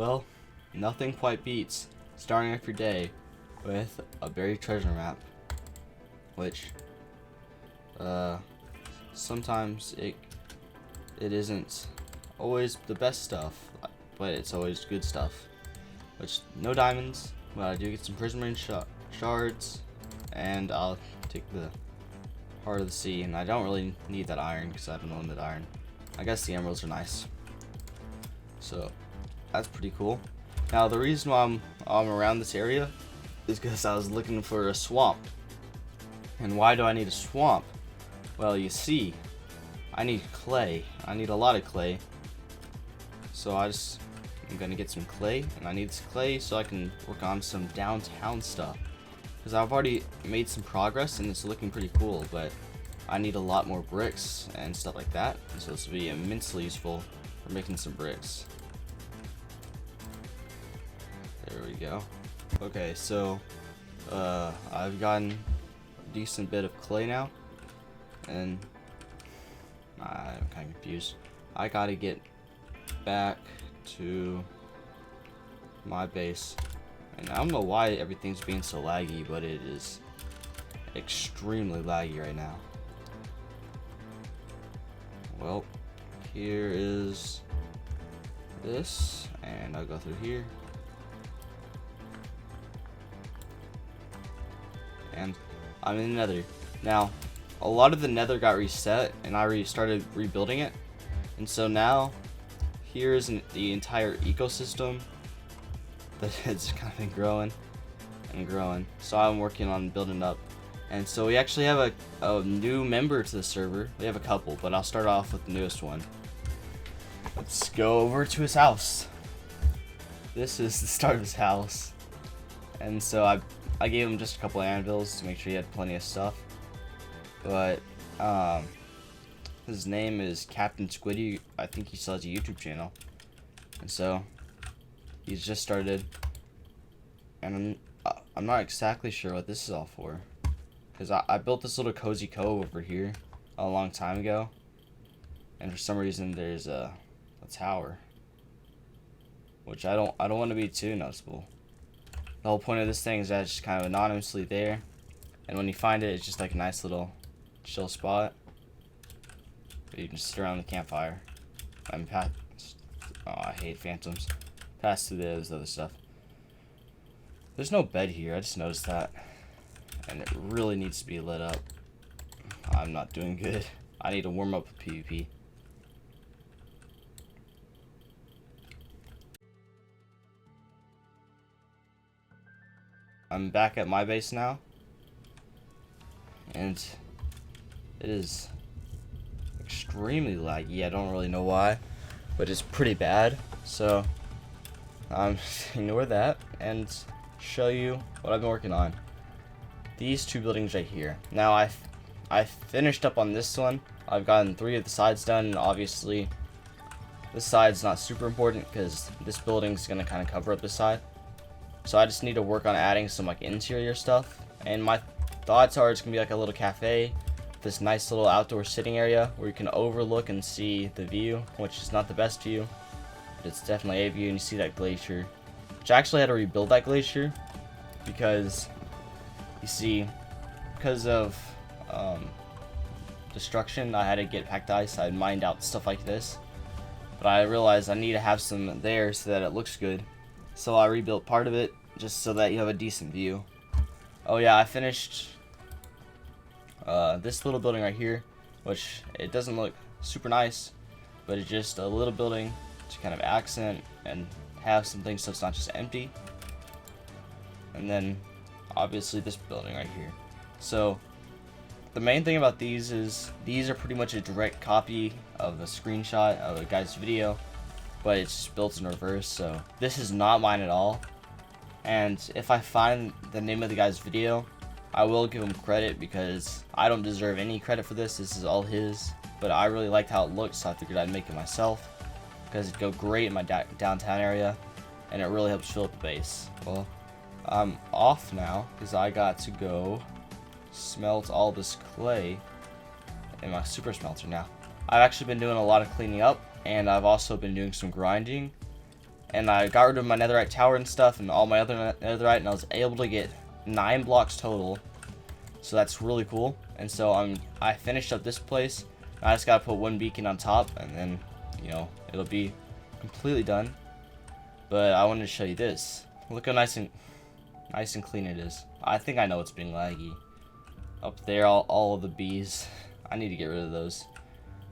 Well, nothing quite beats starting off your day with a buried treasure map, which sometimes it isn't always the best stuff, but it's always good stuff. Which, no diamonds, but I do get some prismarine shards, and I'll take the heart of the sea, and I don't really need that iron because I have unlimited iron. I guess the emeralds are nice, so that's pretty cool. Now the reason why I'm around this area is because I was looking for a swamp. And why do I need a swamp? Well, you see, I need clay. I need a lot of clay. So I'm gonna get some clay, and I need this clay so I can work on some downtown stuff. Because I've already made some progress and it's looking pretty cool, but I need a lot more bricks and stuff like that. And so this will be immensely useful for making some bricks. There we go. Okay, so I've gotten a decent bit of clay now, and I'm kind of confused. I gotta get back to my base, and I don't know why everything's being so laggy, but it is extremely laggy right now. Well, here is this, and I'll go through here. And I'm in the nether. Now, a lot of the nether got reset, and I started rebuilding it. And so now, here's the entire ecosystem that has kind of been growing and growing. So I'm working on building up. And so we actually have a new member to the server. We have a couple, but I'll start off with the newest one. Let's go over to his house. This is the start of his house. And so I gave him just a couple of anvils to make sure he had plenty of stuff. But his name is Captain Squiddy. I think he still has a YouTube channel. And so he's just started. And I'm not exactly sure what this is all for. Because I built this little cozy cove over here a long time ago. And for some reason there's a tower. Which I don't want to be too noticeable. The whole point of this thing is that it's just kind of anonymously there, and when you find it, it's just like a nice little chill spot where you can sit around the campfire. I hate phantoms. Pass through this other stuff. There's no bed here. I just noticed that, and it really needs to be lit up. I'm not doing good. I need to warm up with PvP. I'm back at my base now, and it is extremely laggy. I don't really know why, but it's pretty bad. So ignore that and show you what I've been working on. These two buildings right here. Now I finished up on this one. I've gotten 3 of the sides done, and obviously this side's not super important because this building's gonna kind of cover up this side. So I just need to work on adding some like interior stuff, and my thoughts are it's gonna be like a little cafe, this nice little outdoor sitting area where you can overlook and see the view, which is not the best view, but it's definitely a view. And you see that glacier, which I actually had to rebuild that glacier because you see, because of destruction, I had to get packed ice. I mined out stuff like this, but I realized I need to have some there so that it looks good. So I rebuilt part of it just so that you have a decent view. Oh yeah, I finished this little building right here, which it doesn't look super nice, but it's just a little building to kind of accent and have some things so it's not just empty. And then obviously this building right here. So the main thing about these is these are pretty much a direct copy of the screenshot of the guy's video, but it's just built in reverse. So this is not mine at all, and if I find the name of the guy's video, I will give him credit because I don't deserve any credit for this. This is all his, but I really liked how it looked, so I figured I'd make it myself because it'd go great in my downtown area, and it really helps fill up the base. Well, I'm off now because I got to go smelt all this clay in my super smelter now. I've actually been doing a lot of cleaning up, and I've also been doing some grinding, and I got rid of my netherite tower and stuff and all my other netherite, and I was able to get 9 blocks total. So that's really cool. And so I finished up this place. I just gotta put 1 beacon on top, and then, you know, it'll be completely done. But I wanted to show you this. Look how nice and clean it is. I think I know it's being laggy. Up there, all of the bees. I need to get rid of those.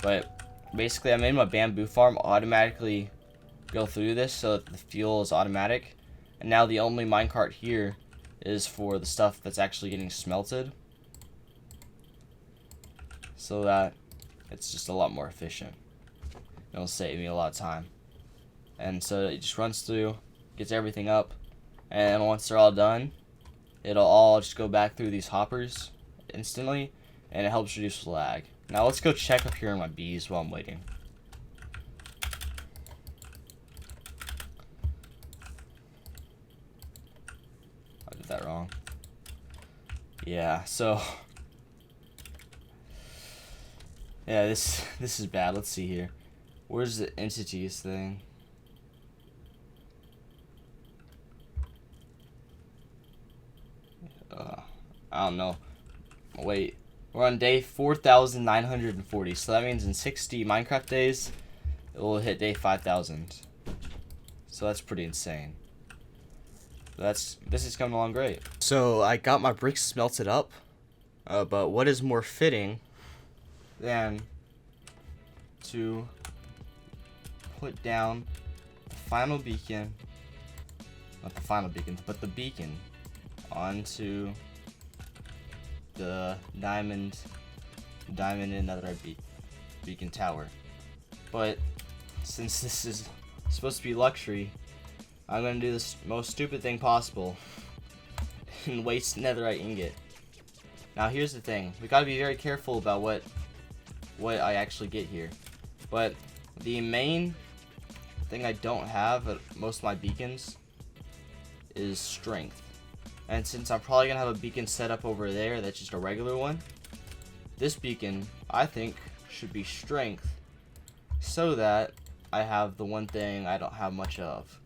But basically, I made my bamboo farm automatically go through this so that the fuel is automatic. And now the only minecart here is for the stuff that's actually getting smelted, so that it's just a lot more efficient. It'll save me a lot of time. And so it just runs through, gets everything up, and once they're all done, it'll all just go back through these hoppers instantly, and it helps reduce lag. Now let's go check up here on my bees while I'm waiting. I did that wrong. Yeah, so yeah, this is bad. Let's see here. Where's the entities thing? I don't know. Wait, we're on day 4,940, so that means in 60 Minecraft days, it will hit day 5,000. So that's pretty insane. This is coming along great. So I got my bricks smelted up, but what is more fitting than to put down the final beacon, not the final beacon, but the beacon onto the diamond and netherite beacon tower. But since this is supposed to be luxury, I'm gonna do this most stupid thing possible and waste netherite ingot. Now here's the thing, we gotta be very careful about what I actually get here. But the main thing I don't have at most of my beacons is strength. And since I'm probably gonna have a beacon set up over there that's just a regular one, this beacon I think should be strength, so that I have the one thing I don't have much of.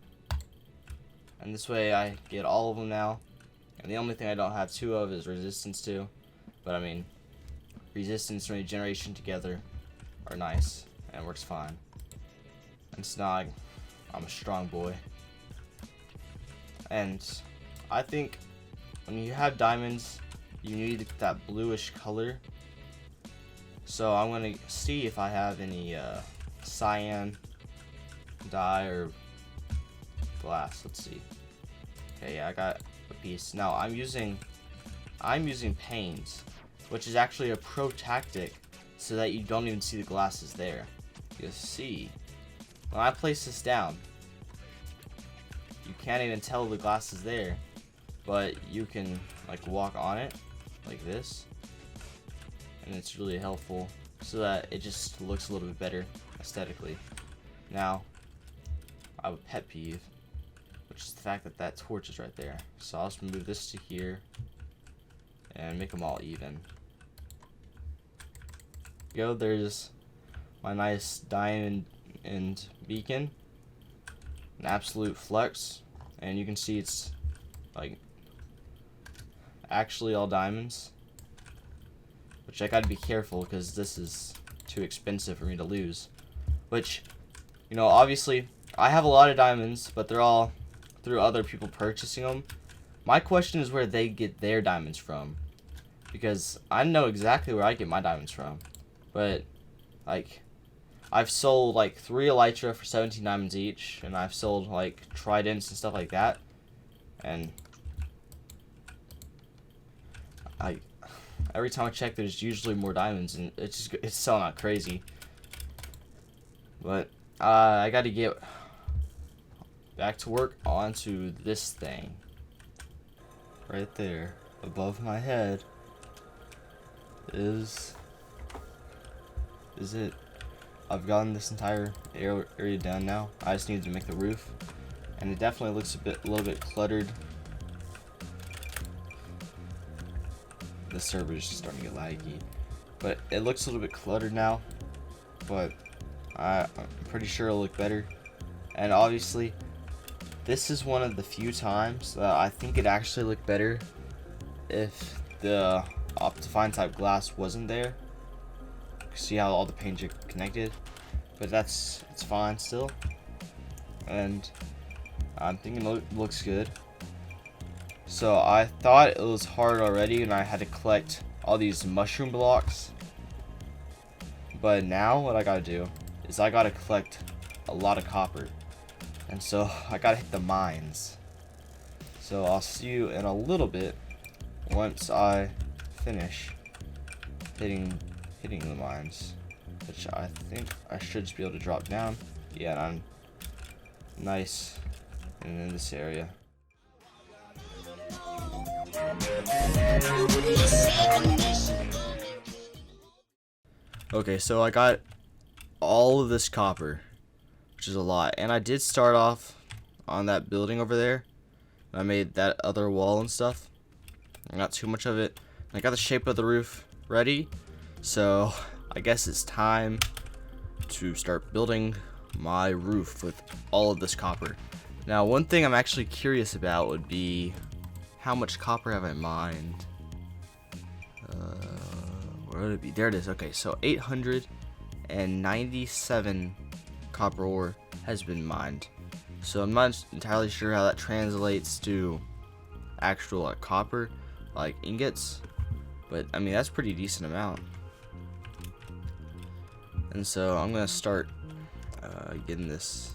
And this way I get all of them now. And the only thing I don't have 2 of is resistance 2. But I mean, resistance and regeneration together are nice and it works fine. And Snog, I'm a strong boy. And I think when you have diamonds, you need that bluish color. So I'm gonna see if I have any cyan dye or glass. Let's see. Okay, yeah, I got a piece. Now I'm using panes, which is actually a pro tactic, so that you don't even see the glasses there. You see, when I place this down, you can't even tell the glass is there, but you can like walk on it like this, and it's really helpful so that it just looks a little bit better aesthetically. Now, I have a pet peeve, which is the fact that that torch is right there. So I'll just move this to here and make them all even. Go, there's my nice diamond and beacon, an absolute flex, and you can see it's like actually all diamonds, which I gotta be careful because this is too expensive for me to lose. Which, you know, obviously I have a lot of diamonds, but they're all through other people purchasing them. My question is where they get their diamonds from, because I know exactly where I get my diamonds from. But like, I've sold like 3 elytra for 17 diamonds each, and I've sold like tridents and stuff like that, and every time I check, there's usually more diamonds, and it's still not crazy. But I got to get back to work onto this thing right there above my head. Is it? I've gotten this entire area done now. I just need to make the roof, and it definitely looks a little bit cluttered. The server is just starting to get laggy, but it looks a little bit cluttered now. But I'm pretty sure it'll look better. And obviously, this is one of the few times that I think it actually looked better if the Optifine type glass wasn't there. See how all the panes are connected, but it's fine still, and I'm thinking it looks good. So I thought it was hard already and I had to collect all these mushroom blocks, but now what I gotta do is I gotta collect a lot of copper, and so I gotta hit the mines. So I'll see you in a little bit once I finish hitting the mines, which I think I should just be able to drop down. Yeah, and I'm nice and in this area. Okay, so I got all of this copper, which is a lot, and I did start off on that building over there. I made that other wall and stuff. Not too much of it. I got the shape of the roof ready, so I guess it's time to start building my roof with all of this copper. Now, one thing I'm actually curious about would be how much copper have I mined? Where would it be? There it is. Okay, so 897 copper ore has been mined. So I'm not entirely sure how that translates to actual copper, like ingots, but I mean that's a pretty decent amount. And so I'm gonna start getting this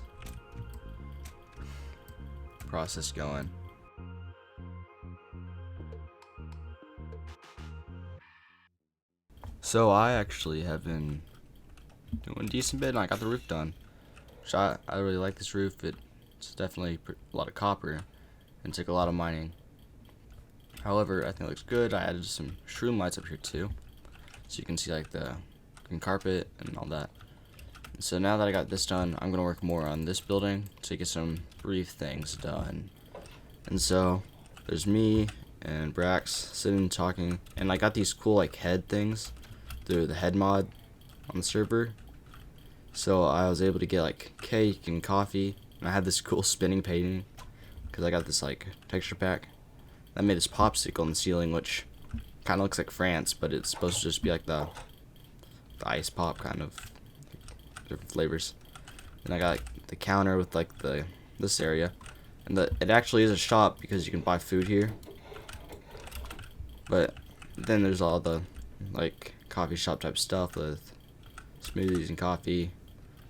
process going. So I actually have been doing a decent bit, and I got the roof done. Which I really like this roof. It's definitely a lot of copper and took a lot of mining. However, I think it looks good. I added some shroom lights up here too, so you can see like the green carpet and all that. And so now that I got this done, I'm gonna work more on this building to get some brief things done. And so there's me and Brax sitting talking, and I got these cool like head things through the head mod on the server. So I was able to get like cake and coffee, and I had this cool spinning painting because I got this like texture pack that made this popsicle in the ceiling, which kind of looks like France, but it's supposed to just be like the ice pop kind of different flavors. And I got like, the counter with like this area, and it actually is a shop because you can buy food here. But then there's all the like coffee shop type stuff with smoothies and coffee.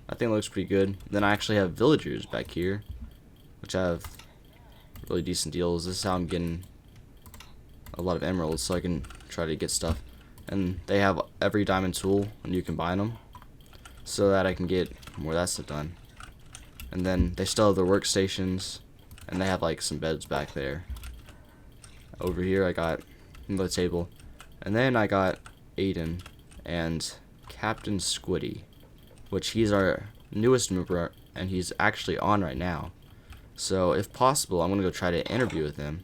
I think it looks pretty good. Then I actually have villagers back here, which have really decent deals. This is how I'm getting a lot of emeralds, so I can try to get stuff. And they have every diamond tool, and you can buy them, so that I can get more of that stuff done. And then they still have their workstations, and they have like some beds back there. Over here I got the table, and then I got Aiden and Captain Squiddy, which he's our newest member, and he's actually on right now. So if possible, I'm gonna go try to interview with him.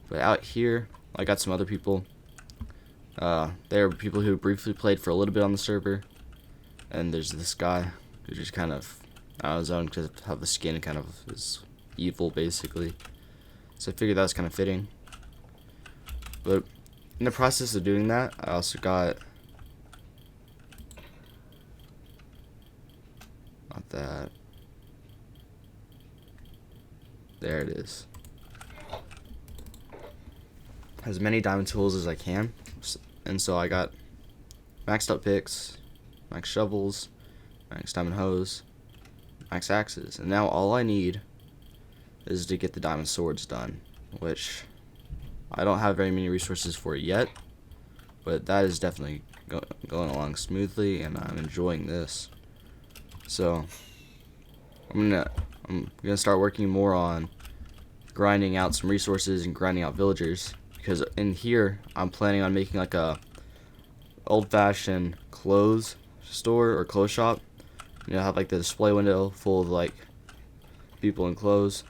But out here, I got some other people. There are people who briefly played for a little bit on the server, and there's this guy who just kind of on his own because of how the skin kind of is evil, basically. So I figured that was kind of fitting. But in the process of doing that, I also got not that. There it is. As many diamond tools as I can, and so I got maxed up picks, max shovels, max diamond hose, max axes, and now all I need is to get the diamond swords done, which I don't have very many resources for it yet, but that is definitely going along smoothly, and I'm enjoying this. So I'm gonna start working more on grinding out some resources and grinding out villagers, because in here I'm planning on making like a old-fashioned clothes store or clothes shop. You know, have like the display window full of like people in clothes.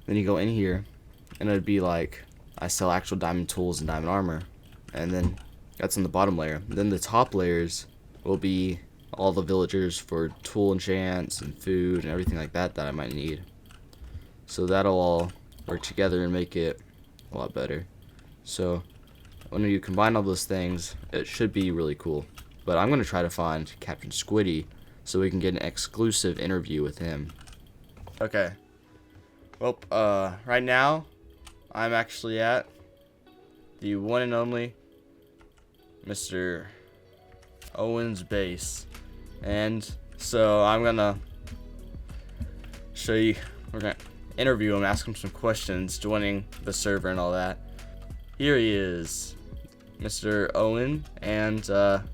Then you go in here, and it'd be like I sell actual diamond tools and diamond armor, and then that's in the bottom layer. Then the top layers will be all the villagers for tool enchants and food and everything like that that I might need. So that'll all work together and make it a lot better. So when you combine all those things, it should be really cool. But I'm going to try to find Captain Squiddy so we can get an exclusive interview with him. Okay. Well, right now, I'm actually at the one and only Mr. Owens base. And so I'm going to show you, we're going to interview him, ask him some questions, joining the server and all that. Here he is, Mr. Owen, and well,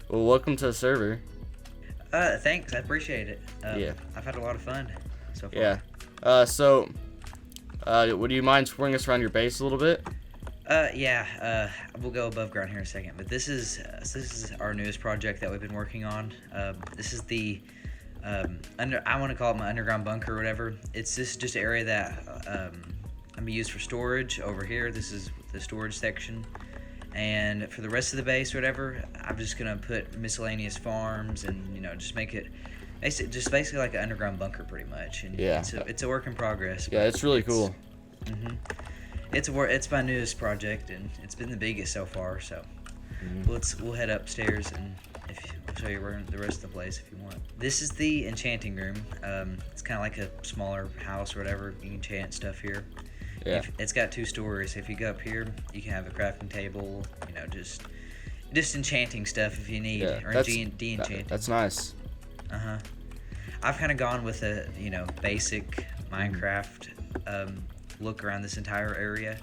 welcome to the server. Thanks, I appreciate it. Yeah. I've had a lot of fun so far. Yeah. Would you mind touring us around your base a little bit? Yeah, we'll go above ground here in a second, but this is our newest project that we've been working on. This is the I want to call it my underground bunker or whatever. This is just an area that I'm gonna use for storage over here. This is the storage section, and for the rest of the base or whatever, I'm just gonna put miscellaneous farms and just make it basically like an underground bunker pretty much. And yeah, it's a work in progress. Yeah, it's really cool. It's my newest project, and it's been the biggest so far. So we'll head upstairs, and I'll show you the rest of the place if you want. This is the enchanting room. It's kind of like a smaller house or whatever. You can enchant stuff here. Yeah. It's got 2 stories. If you go up here, you can have a crafting table. Just enchanting stuff if you need, or de-enchanting. That's nice. I've kind of gone with a basic Minecraft look around this entire area.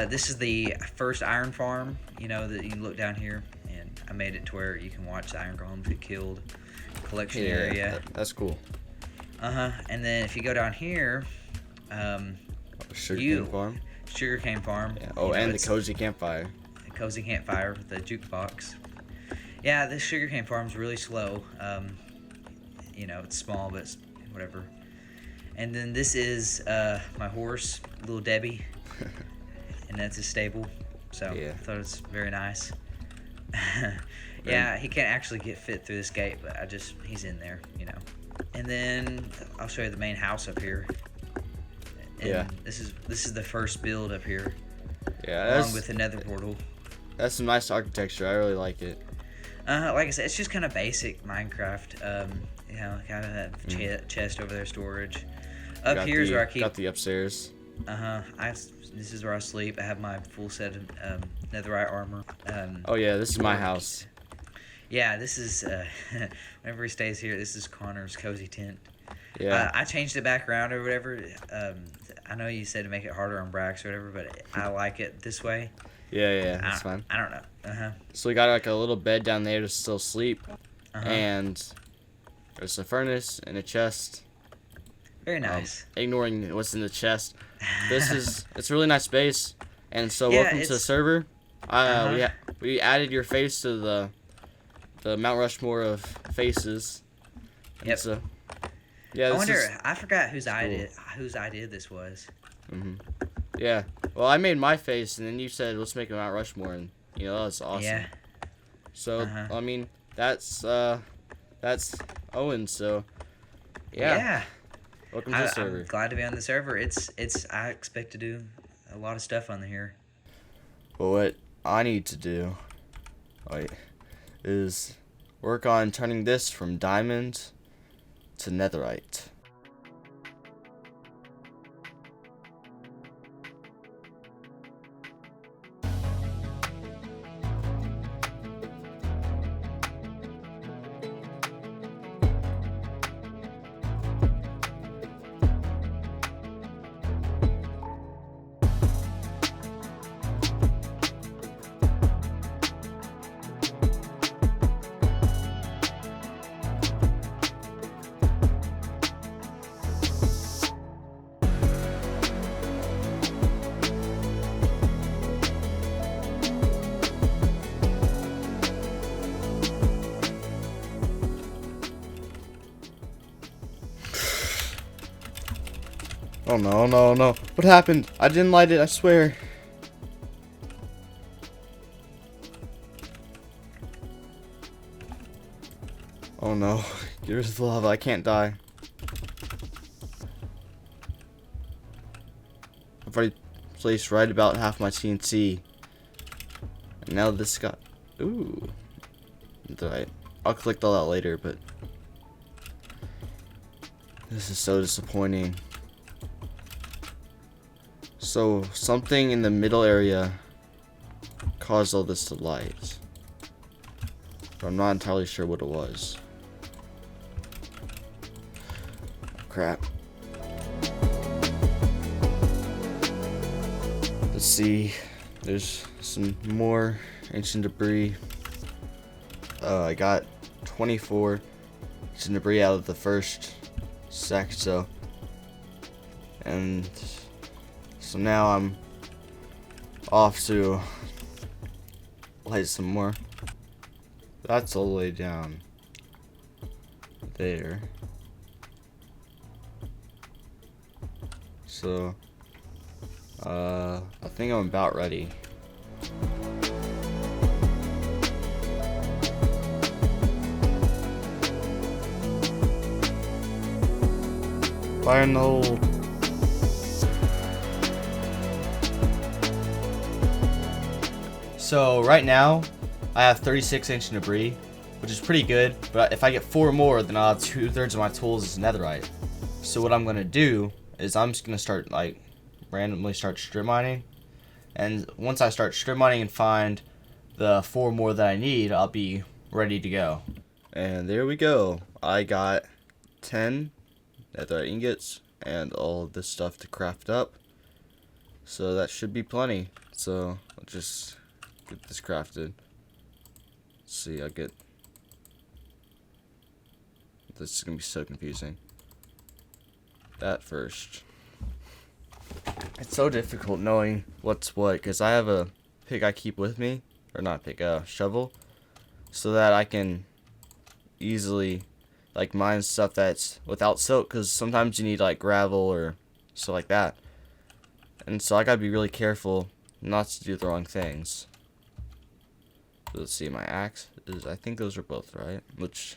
This is the first iron farm, that you can look down here, and I made it to where you can watch the iron golems get killed. Collection area. That's cool. And then if you go down here, sugarcane farm. Sugarcane farm. Yeah. Oh, and the cozy campfire. The cozy campfire with the jukebox. Yeah, this sugarcane farm's really slow. It's small, but it's whatever. And then this is my horse, Little Debbie, and that's his stable. So I thought it was very nice. Yeah, he can't actually get fit through this gate, but he's in there, And then I'll show you the main house up here. And this is the first build up here. Yeah, along with the nether portal. That's some nice architecture. I really like it. Like I said, it's just kind of basic Minecraft. Kind of that chest over there, storage. Up here is where I keep. Got the upstairs. This is where I sleep. I have my full set of netherite armor. Oh yeah, this is my house. Yeah, this is whenever he stays here. This is Connor's cozy tent. Yeah. I changed it back around or whatever. I know you said to make it harder on Brax or whatever, but I like it this way. Yeah, that's fine. I don't know. So we got like a little bed down there to still sleep, and there's a furnace and a chest. Very nice. Ignoring what's in the chest, it's a really nice space, and so welcome to the server. We added your face to the Mount Rushmore of faces. Yep. So, yeah. I forgot whose idea this was. Yeah. Well, I made my face, and then you said let's make a Mount Rushmore, and that's awesome. Yeah. So I mean that's Owen. So yeah. Welcome to the server. I'm glad to be on the server. I expect to do a lot of stuff on here. Well, what I need to do is work on turning this from diamond to netherite. Oh no, no, no. What happened? I didn't light it, I swear. Oh no. Get rid of the lava, I can't die. I've already placed right about half my TNT. And now this got... Ooh. I'll collect all that later, but... This is so disappointing. So, something in the middle area caused all this to light. But I'm not entirely sure what it was. Crap. Let's see. There's some more ancient debris. I got 24 ancient debris out of the first sack, so now I'm off to light some more. That's all the way down there. So I think I'm about ready. Fire in the hole. So right now I have 36 ancient debris, which is pretty good, but if I get 4 more, then I'll have 2/3 of my tools as netherite. So what I'm gonna do is I'm just gonna start randomly start strip mining, and once I start strip mining and find the 4 more that I need, I'll be ready to go. And there we go. I got 10 netherite ingots and all of this stuff to craft up, so that should be plenty. So I'll just get this crafted. Let's see, I'll get... This is gonna be so confusing. That first. It's so difficult knowing what's what, because I have a pick I keep with me, or not pick, shovel, so that I can easily mine stuff that's without silk, because sometimes you need gravel or stuff like that, and so I gotta be really careful not to do the wrong things. So let's see, my axe is, I think those are both right, which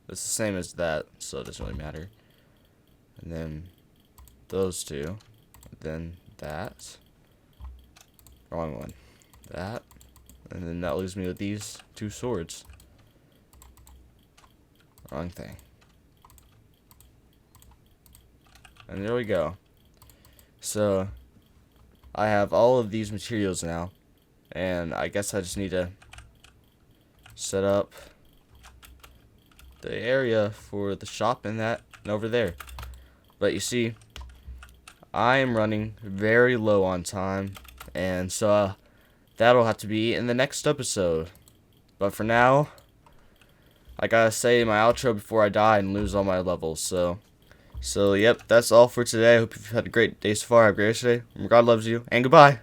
it's the same as that, so it doesn't really matter. And then those two, then that, wrong one, that, and then that leaves me with these 2 swords. Wrong thing. And there we go. So I have all of these materials now, and I guess I just need to set up the area for the shop and that and over there. But you see, I am running very low on time, and so that'll have to be in the next episode. But for now, I gotta say my outro before I die and lose all my levels. So yep, that's all for today. I hope you've had a great day so far. Have a great day. God loves you, and goodbye.